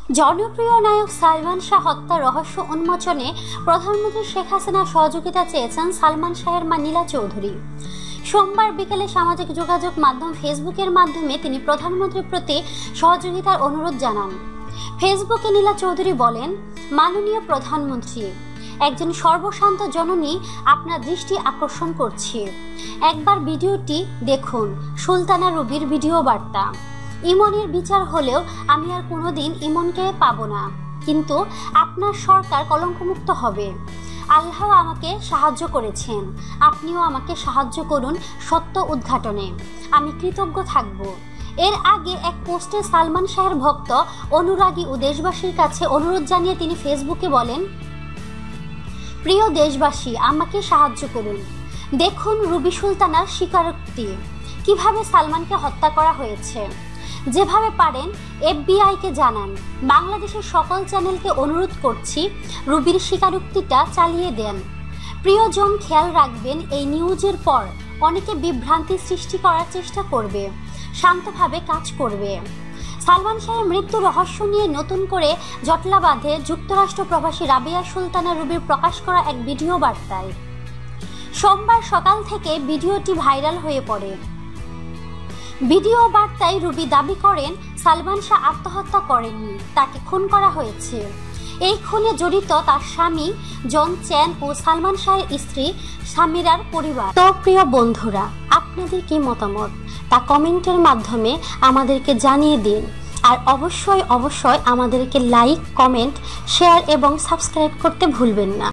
জনপ্রিয় নায়ক সালমান শাহ হত্যা রহস্য উন্মোচনে প্রধানমন্ত্রী শেখ হাসিনা সহযোগিতা চেয়েছেন সালমান শাহের মা নীলা চৌধুরী। সোমবার বিকেলে সামাজিক যোগাযোগ মাধ্যম ফেসবুকের মাধ্যমে তিনি প্রধানমন্ত্রীর প্রতি সহযোগিতার অনুরোধ জানান। ফেসবুকে নীলা চৌধুরী বলেন, মাননীয় প্রধানমন্ত্রী, একজন সর্বশান্ত জননী আপনার দৃষ্টি আকর্ষণ করছি। একবার ভিডিওটি দেখুন, সুলতানা রুবির ভিডিও বার্তা। ইমনের বিচার হলেও আমি আর কোনোদিন ইমনকে পাবো না, কিন্তু আপনার সরকার কলঙ্কমুক্ত হবে। আল্লাহ আমাকে সাহায্য করেছেন, আপনিও আমাকে সাহায্য করুন সত্য উদ্ঘাটনে, আমি কৃতজ্ঞ থাকব। এর আগে এক পোস্টে সালমান শাহের ভক্ত, অনুরাগী ও দেশবাসীর কাছে অনুরোধ জানিয়ে তিনি ফেসবুকে বলেন, প্রিয় দেশবাসী, আমাকে সাহায্য করুন। দেখুন রুবি সুলতানার স্বীকারোক্তি, কিভাবে সালমানকে হত্যা করা হয়েছে। যেভাবে পারেন এফবিআইকে জানান। বাংলাদেশের সকল চ্যানেলকে অনুরোধ করছি, রুবির স্বীকারোক্তিটা চালিয়ে দেন। প্রিয়জন, খেয়াল রাখবেন, এই নিউজের পর অনেকে বিভ্রান্তি সৃষ্টি করার চেষ্টা করবে, শান্তভাবে কাজ করবে। সালমান শাহের মৃত্যু রহস্য নিয়ে নতুন করে জটলা বাঁধে যুক্তরাষ্ট্র প্রবাসী রাবিয়া সুলতানা রুবির প্রকাশ করা এক ভিডিও বার্তায়। সোমবার সকাল থেকে ভিডিওটি ভাইরাল হয়ে পড়ে। ভিডিও বার্তায় রুবি দাবি করেন, সালমান শাহ আত্মহত্যা করেননি, তাকে খুন করা হয়েছে। এই খুনে জড়িত তার স্বামী জন চ্যান ও সালমান শাহের স্ত্রী সামিরার পরিবার। তো প্রিয় বন্ধুরা, আপনাদের কি মতামত তা কমেন্টের মাধ্যমে আমাদেরকে জানিয়ে দিন। আর অবশ্যই আমাদেরকে লাইক, কমেন্ট, শেয়ার এবং সাবস্ক্রাইব করতে ভুলবেন না।